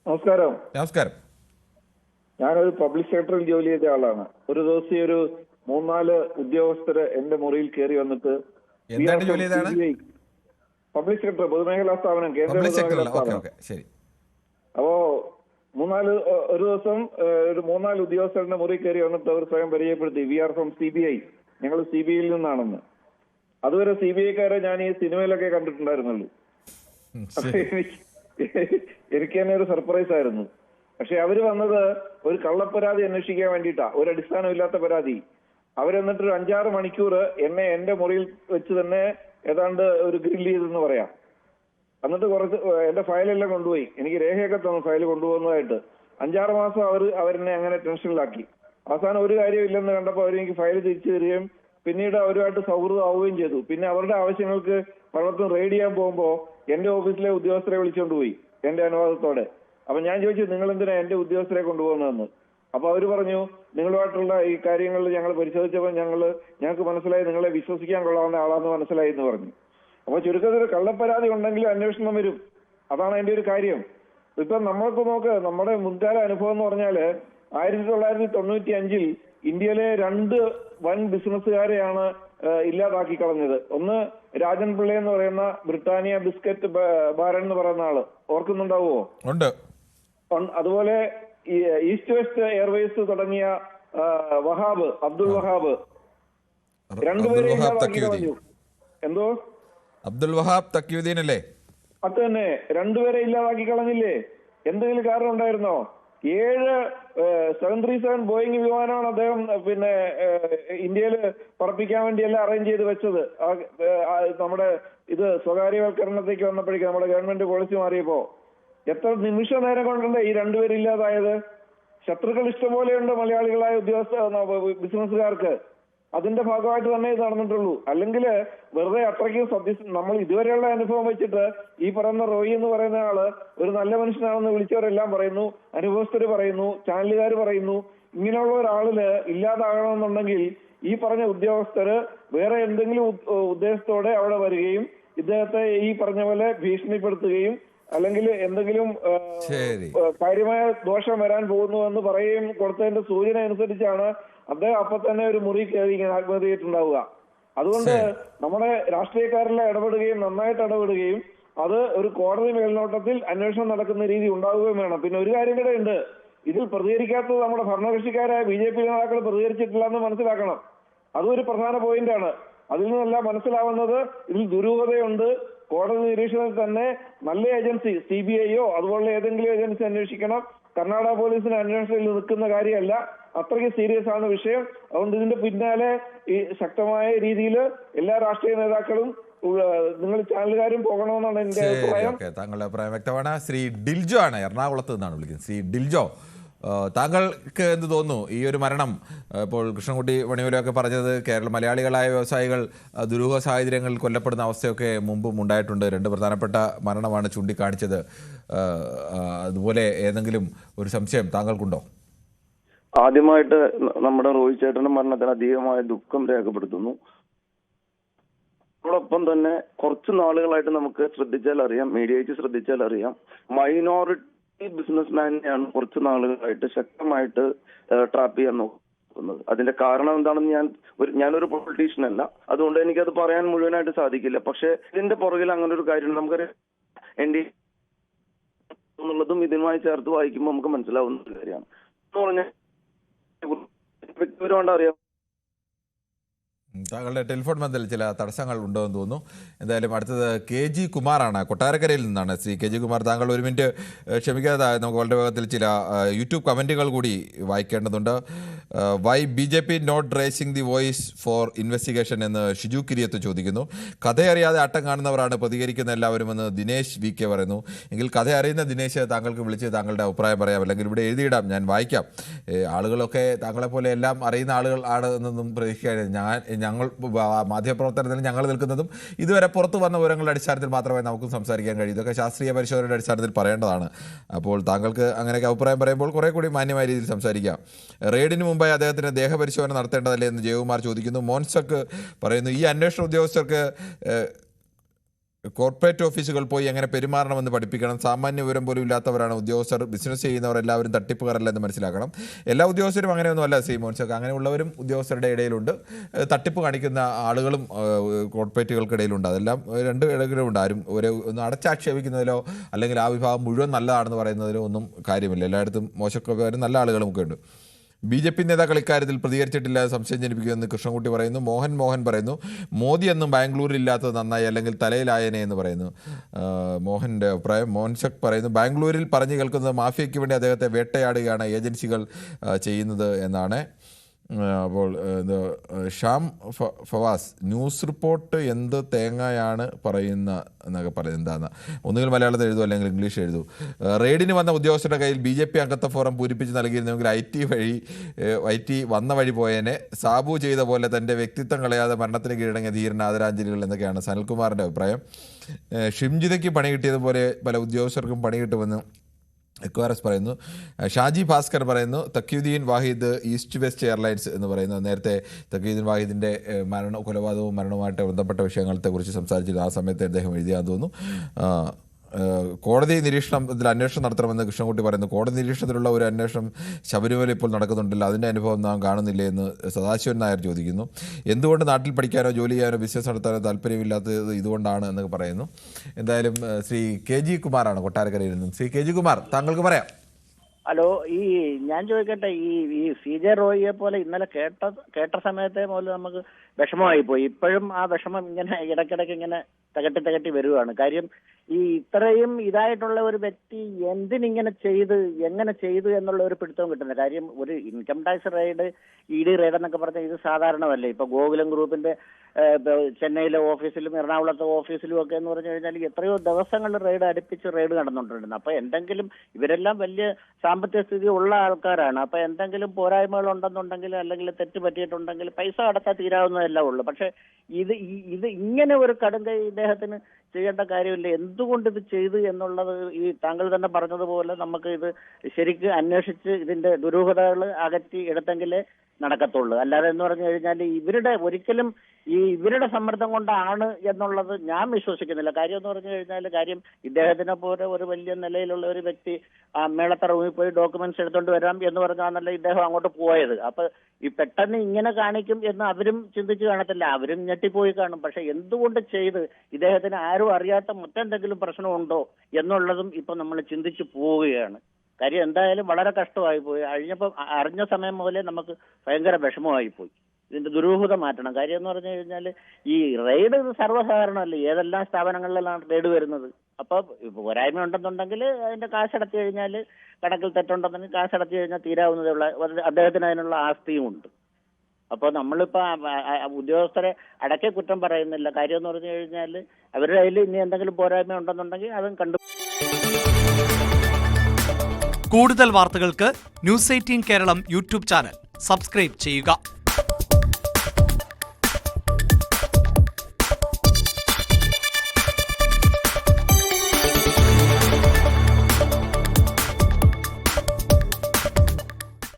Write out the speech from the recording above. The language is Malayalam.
നമസ്കാരം. നമസ്കാരം. ഞാനൊരു പബ്ലിക് സെക്രട്ടറിയിൽ ജോലി ചെയ്ത ആളാണ്. ഒരു ദിവസം ഒരു 3-4 ഉദ്യോഗസ്ഥര് എന്റെ മുറിയിൽ കയറി വന്നിട്ട് പബ്ലിക് സെക്രട്ടറി പൊതുമേഖലാ സ്ഥാപനം, കേന്ദ്ര പൊതുമേഖലാ സ്ഥാപനം. അപ്പോ ഒരു ദിവസം ഒരു 3-4 ഉദ്യോഗസ്ഥരുടെ മുറി കയറി വന്നിട്ട് അവർ സ്വയം പരിചയപ്പെടുത്തി, വി ആർ ഫ്രം CBI, ഞങ്ങൾ CBIയിൽ നിന്നാണെന്ന്. അതുവരെ CBIക്കാരെ ഞാൻ ഈ സിനിമയിലൊക്കെ കണ്ടിട്ടുണ്ടായിരുന്നുള്ളൂ. എനിക്ക് തന്നെ ഒരു സർപ്രൈസ് ആയിരുന്നു. പക്ഷെ അവര് വന്നത് ഒരു കള്ളപ്പരാതി അന്വേഷിക്കാൻ വേണ്ടിയിട്ടാ, ഒരു അടിസ്ഥാനമില്ലാത്ത പരാതി. അവരെന്നിട്ട് ഒരു 5-6 മണിക്കൂർ എന്നെ എന്റെ മുറിയിൽ വെച്ച് തന്നെ ഏതാണ്ട് ഒരു ഗ്രില്ല് ചെയ്തെന്ന് പറയാം. എന്നിട്ട് കുറച്ച് എന്റെ ഫയലെല്ലാം കൊണ്ടുപോയി, എനിക്ക് രേഖയൊക്കെ തന്നു ഫയൽ കൊണ്ടുപോകുന്നതായിട്ട്. 5-6 മാസം അവരെന്നെ അങ്ങനെ ടെൻഷനിലാക്കി. അവസാനം ഒരു കാര്യമില്ലെന്ന് കണ്ടപ്പോൾ അവരെനിക്ക് ഫയൽ തിരിച്ചു തരികയും പിന്നീട് അവരുമായിട്ട് സൗഹൃദമാവുകയും ചെയ്തു. പിന്നെ അവരുടെ ആവശ്യങ്ങൾക്ക് പലർക്കും റെയ്ഡ് ചെയ്യാൻ പോകുമ്പോൾ എന്റെ ഓഫീസിലെ ഉദ്യോഗസ്ഥരെ വിളിച്ചുകൊണ്ട് പോയി എന്റെ അനുവാദത്തോടെ. അപ്പൊ ഞാൻ ചോദിച്ചു, നിങ്ങൾ എന്തിനാ എന്റെ ഉദ്യോഗസ്ഥരെ കൊണ്ടുപോകുന്നതെന്ന്. അപ്പൊ അവര് പറഞ്ഞു, നിങ്ങളുമായിട്ടുള്ള ഈ കാര്യങ്ങളിൽ ഞങ്ങൾ പരിശോധിച്ചപ്പോൾ ഞങ്ങൾക്ക് മനസ്സിലായി നിങ്ങളെ വിശ്വസിക്കാൻ കൊള്ളാവുന്ന ആളാന്ന് മനസ്സിലായി എന്ന് പറഞ്ഞു. അപ്പൊ ചുരുക്കത്തിൽ കള്ളപ്പരാതി ഉണ്ടെങ്കിലും അന്വേഷണം വരും. അതാണ് അതിന്റെ ഒരു കാര്യം. ഇപ്പൊ നമ്മൾക്ക് നോക്ക്, നമ്മുടെ മുൻകാല അനുഭവം എന്ന് പറഞ്ഞാല് 1995 ഇന്ത്യയിലെ 2 വൻ ബിസിനസ്സുകാരെയാണ് ഇല്ലാതാക്കി കളഞ്ഞത്. ഒന്ന് രാജൻ പിള്ള എന്ന് പറയുന്ന ബ്രിട്ടാനിയ ബിസ്ക്കറ്റ് ബാരൻ എന്ന് പറയുന്ന ആള്, ഓർക്കുന്നുണ്ടാവുമോ? അതുപോലെ ഈസ്റ്റ് വെസ്റ്റ് എയർവേസ് തുടങ്ങിയ അബ്ദുൾ വഹാബ്, രണ്ടുപേരെ ഇല്ലാതാക്കി കളഞ്ഞു. എന്തോ അബ്ദുൾ വഹാബ് തഖിയുദ്ദീൻ അല്ലേ? അത് തന്നെ, രണ്ടുപേരെ ഇല്ലാതാക്കി കളഞ്ഞില്ലേ? എന്തെങ്കിലും കാരണം ഉണ്ടായിരുന്നോ? 7 737 ബോയിങ് വിമാനമാണ് അദ്ദേഹം ഇന്ത്യയിൽ പറപ്പിക്കാൻ വേണ്ടി എല്ലാം അറേഞ്ച് ചെയ്ത് വെച്ചത്. നമ്മുടെ ഇത് സ്വകാര്യവൽക്കരണത്തേക്ക് വന്നപ്പോഴേക്കും നമ്മുടെ ഗവൺമെന്റ് പോളിസി മാറിയപ്പോ എത്ര നിമിഷ നേരം കൊണ്ടല്ലേ ഈ 2 പേര് ഇല്ലാതായത്? ശത്രുക്കൾ ഇഷ്ടംപോലെയുണ്ട് മലയാളികളായ ബിസിനസ്സുകാർക്ക്. അതിന്റെ ഭാഗമായിട്ട് തന്നെ ഇത് നടന്നിട്ടുള്ളൂ. അല്ലെങ്കിൽ വെറുതെ അത്രയ്ക്കും നമ്മൾ ഇതുവരെയുള്ള അനുഭവം വെച്ചിട്ട് ഈ പറയുന്ന റോയി എന്ന് പറയുന്ന ആള് ഒരു നല്ല മനുഷ്യനാണെന്ന് വിളിച്ചവരെല്ലാം പറയുന്നു, അനുഭവസ്ഥര് പറയുന്നു, ചാനലുകാർ പറയുന്നു. ഇങ്ങനെയുള്ള ഒരാളില് ഇല്ലാതാകണമെന്നുണ്ടെങ്കിൽ ഈ പറഞ്ഞ ഉദ്യോഗസ്ഥര് വേറെ എന്തെങ്കിലും ഉദ്ദേശത്തോടെ അവിടെ വരികയും ഇദ്ദേഹത്തെ ഈ പറഞ്ഞ പോലെ ഭീഷണിപ്പെടുത്തുകയും അല്ലെങ്കിൽ എന്തെങ്കിലും കാര്യമായ ദോഷം വരാൻ പോകുന്നു എന്ന് പറയുകയും കൊടുത്തതിന്റെ സൂചന അനുസരിച്ചാണ് അദ്ദേഹം അപ്പൊ തന്നെ ഒരു മുറി കയറി ഇങ്ങനെ ആത്മഹത്യ ചെയ്തിട്ടുണ്ടാവുക. അതുകൊണ്ട് നമ്മുടെ രാഷ്ട്രീയക്കാരെല്ലാം നന്നായിട്ട് ഇടപെടുകയും അത് ഒരു കോടതി മേൽനോട്ടത്തിൽ അന്വേഷണം നടക്കുന്ന രീതി ഉണ്ടാവുകയും വേണം. പിന്നെ ഒരു കാര്യം കൂടെ ഉണ്ട്, ഇതിൽ പ്രതികരിക്കാത്തത് നമ്മുടെ ഭരണകക്ഷിക്കാരായ BJP നേതാക്കൾ പ്രതികരിച്ചിട്ടില്ല എന്ന് മനസ്സിലാക്കണം. അതും ഒരു പ്രധാന പോയിന്റാണ്. അതിൽ നിന്നെല്ലാം മനസ്സിലാവുന്നത് ഇതിൽ ദുരൂഹതയുണ്ട്. കോടതി നിരീക്ഷണത്തിൽ തന്നെ നല്ല ഏജൻസി, CBIയോ അതുപോലെ ഏതെങ്കിലും ഏജൻസി അന്വേഷിക്കണം. കർണാടക പോലീസിന് അന്വേഷണത്തിൽ നിൽക്കുന്ന കാര്യമല്ല, അത്രയ്ക്ക് സീരിയസ് ആണ് വിഷയം. അതുകൊണ്ട് ഇതിന്റെ പിന്നാലെ ഈ ശക്തമായ രീതിയിൽ എല്ലാ രാഷ്ട്രീയ നേതാക്കളും നിങ്ങൾ ചാനലുകാരും പോകണമെന്നാണ് എന്റെ അഭിപ്രായം. താങ്കളുടെ അഭിപ്രായം വ്യക്തമാണ്. ശ്രീ ഡിൽജോ ആണ്, എറണാകുളത്ത് നിന്നാണ് വിളിക്കുന്നത്. ശ്രീ ഡിൽജോ, താങ്കൾക്ക് എന്ത് തോന്നുന്നു ഈ ഒരു മരണം? ഇപ്പോൾ കൃഷ്ണൻകുട്ടി വണിയൂരൊക്കെ പറഞ്ഞത് മലയാളികളായ വ്യവസായികൾ ദുരൂഹ സാഹചര്യങ്ങളിൽ കൊല്ലപ്പെടുന്ന അവസ്ഥയൊക്കെ മുമ്പും ഉണ്ടായിട്ടുണ്ട്. 2 പ്രധാനപ്പെട്ട മരണമാണ് ചൂണ്ടിക്കാണിച്ചത്. അതുപോലെ ഏതെങ്കിലും ഒരു സംശയം താങ്കൾക്കുണ്ടോ? ആദ്യമായിട്ട് നമ്മുടെ റോയി ചേട്ടന്റെ മരണത്തിന് അധികമായ ദുഃഖം രേഖപ്പെടുത്തുന്നു. അതോടൊപ്പം തന്നെ കുറച്ച് നാളുകളായിട്ട് നമുക്ക് ശ്രദ്ധിച്ചാൽ അറിയാം, മീഡിയയ്ക്ക് ശ്രദ്ധിച്ചാൽ അറിയാം, മൈനോറിറ്റി ബിസിനസ്മാനെയാണ് കുറച്ച് നാളുകളായിട്ട് ശക്തമായിട്ട് ട്രാപ്പ് ചെയ്യാൻ നോക്കുന്നത്. അതിന്റെ കാരണം എന്താണെന്ന് ഞാനൊരു പൊളിറ്റീഷ്യൻ അല്ല, അതുകൊണ്ട് എനിക്കത് പറയാൻ മുഴുവനായിട്ട് സാധിക്കില്ല. പക്ഷെ ഇതിന്റെ പുറകിൽ അങ്ങനെ ഒരു കാര്യം നമുക്കറിയാം. എന്നുള്ളതും ഇതിനുമായി ചേർത്ത് വായിക്കുമ്പോൾ നമുക്ക് മനസ്സിലാവുന്ന ഒരു കാര്യമാണ്. എന്ന് പറഞ്ഞാൽ വ്യക്തിപരമായിട്ട് അറിയാം. താങ്കളുടെ ടെലിഫോൺ ബന്ധത്തിൽ ചില തടസ്സങ്ങൾ ഉണ്ടോ എന്ന് തോന്നുന്നു. എന്തായാലും അടുത്തത് KG കുമാറാണ്, കൊട്ടാരക്കരയിൽ നിന്നാണ്. ശ്രീ KG കുമാർ, താങ്കൾ ഒരു മിനിറ്റ് ക്ഷമിക്കാതെ നമുക്ക് വളരെ വേഗത്തിൽ ചില യൂട്യൂബ് കമൻറ്റുകൾ കൂടി വായിക്കേണ്ടതുണ്ട്. Why BJP not raising the voice for investigation എന്ന് ഷിജു കിരിയത്ത് ചോദിക്കുന്നു. കഥയറിയാതെ ആട്ടം കാണുന്നവരാണ് പ്രതികരിക്കുന്ന എല്ലാവരും എന്ന് ദിനേശ് VK പറയുന്നു. എങ്കിൽ കഥ അറിയുന്ന ദിനേശ്, താങ്കൾക്ക് വിളിച്ച് താങ്കളുടെ അഭിപ്രായം പറയാം, അല്ലെങ്കിൽ ഇവിടെ എഴുതിയിടാം, ഞാൻ വായിക്കാം. ആളുകളൊക്കെ താങ്കളെപ്പോലെ എല്ലാം അറിയുന്ന ആളുകൾ ആണ് എന്നൊന്നും പ്രതീക്ഷിക്കാൻ ഞങ്ങൾ മാധ്യമപ്രവർത്തനത്തിൽ ഞങ്ങൾ നിൽക്കുന്നതും ഇതുവരെ പുറത്തു വന്ന വിവരങ്ങളുടെ അടിസ്ഥാനത്തിൽ മാത്രമേ നമുക്ക് സംസാരിക്കാൻ കഴിയൂ. ഇതൊക്കെ ശാസ്ത്രീയ പരിശോധനയുടെ അടിസ്ഥാനത്തിൽ പറയേണ്ടതാണ്. അപ്പോൾ താങ്കൾക്ക് അങ്ങനെയൊക്കെ അഭിപ്രായം പറയുമ്പോൾ കുറേ കൂടി മാന്യമായ രീതിയിൽ സംസാരിക്കാം. റെയ്ഡിന് മുമ്പായി അദ്ദേഹത്തിന് ദേഹപരിശോധന നടത്തേണ്ടതല്ലേ എന്ന് ജയകുമാർ ചോദിക്കുന്നു. മോൻസക്ക് പറയുന്നു, ഈ അന്വേഷണ ഉദ്യോഗസ്ഥർക്ക് കോർപ്പറേറ്റ് ഓഫീസുകൾ പോയി എങ്ങനെ പെരുമാറണമെന്ന് പഠിപ്പിക്കണം. സാമാന്യ വിവരം പോലും ഇല്ലാത്തവരാണ് ഉദ്യോഗസ്ഥർ. ബിസിനസ് ചെയ്യുന്നവർ എല്ലാവരും തട്ടിപ്പുകാരല്ലെന്ന് മനസ്സിലാക്കണം. എല്ലാ ഉദ്യോഗസ്ഥരും അങ്ങനെയൊന്നുമല്ല ശ്രീ മോൻസൊക്കെ. അങ്ങനെയുള്ളവരും ഉദ്യോഗസ്ഥരുടെ ഇടയിലുണ്ട്, തട്ടിപ്പ് കാണിക്കുന്ന ആളുകളും കോർപ്പറേറ്റുകൾക്കിടയിലുണ്ട്. അതെല്ലാം രണ്ട് ഇടയിലുണ്ട്. ആരും ഒന്ന് അടച്ചാക്ഷേപിക്കുന്നതിലോ അല്ലെങ്കിൽ ആ വിഭാഗം മുഴുവൻ നല്ലതാണെന്ന് പറയുന്നതിലോ ഒന്നും കാര്യമില്ല. എല്ലായിടത്തും മോശക്കാരും നല്ല ആളുകളുമൊക്കെ ഉണ്ട്. BJP നേതാക്കൾ ഇക്കാര്യത്തിൽ പ്രതികരിച്ചിട്ടില്ല, സംശയം ജനിപ്പിക്കുമെന്ന് കൃഷ്ണൻകുട്ടി പറയുന്നു. മോഹൻ പറയുന്നു മോദി എന്നും ബാംഗ്ലൂരിൽ ഇല്ലാത്തത് നന്നായി, അല്ലെങ്കിൽ തലയിലായനെ എന്ന് പറയുന്നു. മോഹൻ്റെ അഭിപ്രായം. മോൻസക് പറയുന്നു ബാംഗ്ലൂരിൽ പറഞ്ഞു കേൾക്കുന്നത് മാഫിയയ്ക്ക് വേണ്ടി അദ്ദേഹത്തെ വേട്ടയാടുകയാണ് ഏജൻസികൾ ചെയ്യുന്നത് എന്നാണ്. അപ്പോൾ ഷാം ഫവാസ് ന്യൂസ് റിപ്പോർട്ട് എന്ത് തേങ്ങയാണ് പറയുന്ന എന്നൊക്കെ പറയുന്നത് എന്താണെന്ന് ഒന്നുകിൽ മലയാളത്തിൽ എഴുതൂ അല്ലെങ്കിൽ ഇംഗ്ലീഷ് എഴുതൂ. റെയ്ഡിന് വന്ന ഉദ്യോഗസ്ഥരുടെ കയ്യിൽ BJP അംഗത്വ ഫോറം പൂരിപ്പിച്ച് നൽകിയിരുന്നെങ്കിൽ IT വന്ന വഴി പോയേനെ. സാബു ചെയ്ത പോലെ തൻ്റെ വ്യക്തിത്വം കളയാതെ മരണത്തിന് കീഴടങ്ങിയ ധീരന് ആദരാഞ്ജലികൾ എന്നൊക്കെയാണ് സനൽകുമാറിൻ്റെ അഭിപ്രായം. ഷിംജിതയ്ക്ക് പണി കിട്ടിയതുപോലെ പല ഉദ്യോഗസ്ഥർക്കും പണി കിട്ടുമെന്ന് എക്വാറസ് പറയുന്നു. ഷാജി ഭാസ്കർ പറയുന്നു തക്യുദ്ദീൻ വാഹിദ് ഈസ്റ്റ് വെസ്റ്റ് എയർലൈൻസ് എന്ന് പറയുന്നത്. നേരത്തെ തക്യുദ്ദീൻ വാഹിദിൻ്റെ കൊലപാതകവും മരണവുമായിട്ട് ബന്ധപ്പെട്ട വിഷയങ്ങളെക്കുറിച്ച് സംസാരിച്ചിരുന്നു. ആ സമയത്ത് അദ്ദേഹം എഴുതിയാന്ന് തോന്നുന്നു. കോടതി നിരീക്ഷണത്തിൽ അന്വേഷണം നടത്തണമെന്ന് കൃഷ്ണൻകുട്ടി പറയുന്നു. കോടതി നിരീക്ഷണത്തിലുള്ള ഒരു അന്വേഷണം ശബരിമല ഇപ്പോൾ നടക്കുന്നുണ്ടല്ലോ, അതിൻ്റെ അനുഭവം നാം കാണുന്നില്ലേ എന്ന് സദാശിവൻ നായർ ചോദിക്കുന്നു. എന്തുകൊണ്ട് നാട്ടിൽ പഠിക്കാനോ ജോലി ചെയ്യാനോ ബിസിനസ് നടത്താനോ താല്പര്യമില്ലാത്തത് ഇതുകൊണ്ടാണ് എന്നൊക്കെ പറയുന്നു. എന്തായാലും ശ്രീ KG കുമാറാണ് കൊട്ടാരക്കരയിൽ നിന്നും. ശ്രീ KG കുമാർ, താങ്കൾക്ക് പറയാം. ഹലോ, ഞാൻ ചോദിക്കട്ടെ, ഈ CJ റോയിയെ പോലെ ഇന്നലെ കേട്ട സമയത്തെ പോലെ നമുക്ക് വിഷമമായി പോയി. ഇപ്പോഴും ആ വിഷമം ഇങ്ങനെ ഇടയ്ക്കിടയ്ക്ക് ഇങ്ങനെ തകട്ടി വരുവാണ്. കാര്യം ഇത്രയും ഇതായിട്ടുള്ള ഒരു വ്യക്തി എന്തിനിങ്ങനെ ചെയ്ത് എങ്ങനെ ചെയ്തു എന്നുള്ള ഒരു പിടുത്തവും കിട്ടുന്നില്ല. കാര്യം ഒരു income tax raid, ED raid എന്നൊക്കെ പറഞ്ഞാൽ ഇത് സാധാരണമല്ലേ. ഇപ്പൊ ഗോകുലം ഗ്രൂപ്പിന്റെ ചെന്നൈയിലെ ഓഫീസിലും എറണാകുളത്തെ ഓഫീസിലും ഒക്കെ എന്ന് പറഞ്ഞു കഴിഞ്ഞാൽ എത്രയോ ദിവസങ്ങളിൽ അടുപ്പിച്ച് റെയ്ഡ് നടന്നുകൊണ്ടിരുന്നത്. അപ്പൊ എന്തെങ്കിലും ഇവരെല്ലാം വലിയ സാമ്പത്തിക സ്ഥിതി ഉള്ള ആൾക്കാരാണ്. അപ്പൊ എന്തെങ്കിലും പോരായ്മകൾ ഉണ്ടെന്നുണ്ടെങ്കിൽ അല്ലെങ്കിൽ തെറ്റ് പറ്റിയിട്ടുണ്ടെങ്കിൽ പൈസ അടച്ചാൽ തീരാവുന്നതെല്ലാം ഉള്ളൂ. പക്ഷെ ഇത് ഇങ്ങനെ ഒരു കടുങ്കൈ ഇദ്ദേഹത്തിന് ചെയ്യേണ്ട കാര്യമില്ല. എന്തുകൊണ്ട് ഇത് ചെയ്തു എന്നുള്ളത് താങ്കൾ തന്നെ പറഞ്ഞതുപോലെ നമുക്ക് ഇത് ശരിക്ക് അന്വേഷിച്ച് ഇതിന്റെ ദുരൂഹതകൾ അകറ്റി എടുത്തെങ്കിലേ നടക്കത്തുള്ളൂ. അല്ലാതെ എന്ന് പറഞ്ഞു കഴിഞ്ഞാൽ ഒരിക്കലും ഇവരുടെ സമ്മർദ്ദം കൊണ്ടാണ് എന്നുള്ളത് ഞാൻ വിശ്വസിക്കുന്നില്ല. കാര്യം എന്ന് പറഞ്ഞു കഴിഞ്ഞാൽ ഇദ്ദേഹത്തിനെ പോലെ ഒരു വലിയ നിലയിലുള്ള ഒരു വ്യക്തി മേളത്തറ റൂമിൽ പോയി ഡോക്യുമെന്റ്സ് എടുത്തോണ്ട് വരാം എന്ന് പറഞ്ഞാണല്ലോ ഇദ്ദേഹം അങ്ങോട്ട് പോയത്. അപ്പൊ പെട്ടെന്ന് ഇങ്ങനെ കാണിക്കും എന്ന് അവരും ചിന്തിച്ചു കാണത്തില്ല, അവരും ഞെട്ടിപ്പോയി കാണും. പക്ഷെ എന്തുകൊണ്ട് ചെയ്ത്, ഇദ്ദേഹത്തിന് ആരും അറിയാത്ത മറ്റെന്തെങ്കിലും പ്രശ്നമുണ്ടോ എന്നുള്ളതും ഇപ്പൊ നമ്മൾ ചിന്തിച്ചു പോവുകയാണ്. കാര്യം എന്തായാലും വളരെ കഷ്ടമായി പോയി. അറിഞ്ഞ സമയം മുതലേ നമുക്ക് ഭയങ്കര വിഷമമായി പോയി. ഇതിന്റെ ദുരൂഹത മാറ്റണം. കാര്യം എന്ന് പറഞ്ഞു കഴിഞ്ഞാൽ ഈ റെയ്ഡ് സർവ്വസാധാരണമല്ലേ, ഏതെല്ലാം സ്ഥാപനങ്ങളിലാണ് റെയ്ഡ് വരുന്നത്. അപ്പൊ പോരായ്മ ഉണ്ടെന്നുണ്ടെങ്കിൽ അതിന്റെ കാശടച്ചു കഴിഞ്ഞാൽ, കണക്കിൽ തെറ്റുണ്ടെന്നുണ്ടെങ്കിൽ കാശടച്ചു കഴിഞ്ഞാൽ തീരാവുന്നതേ ഉള്ള, അദ്ദേഹത്തിന് അതിനുള്ള ആസ്തിയും ഉണ്ട്. അപ്പോൾ നമ്മളിപ്പോ ഉദ്യോഗസ്ഥരെ അടക്കെ കുറ്റം പറയുന്നില്ല. കാര്യം എന്ന് പറഞ്ഞു കഴിഞ്ഞാൽ അവരുടെ കയ്യിൽ ഇനി എന്തെങ്കിലും പോരായ്മ ഉണ്ടെന്നുണ്ടെങ്കിൽ അതും കണ്ടു. കൂടുതൽ വാർത്തകൾക്ക് News 18 Keralam YouTube channel subscribe ചെയ്യുക.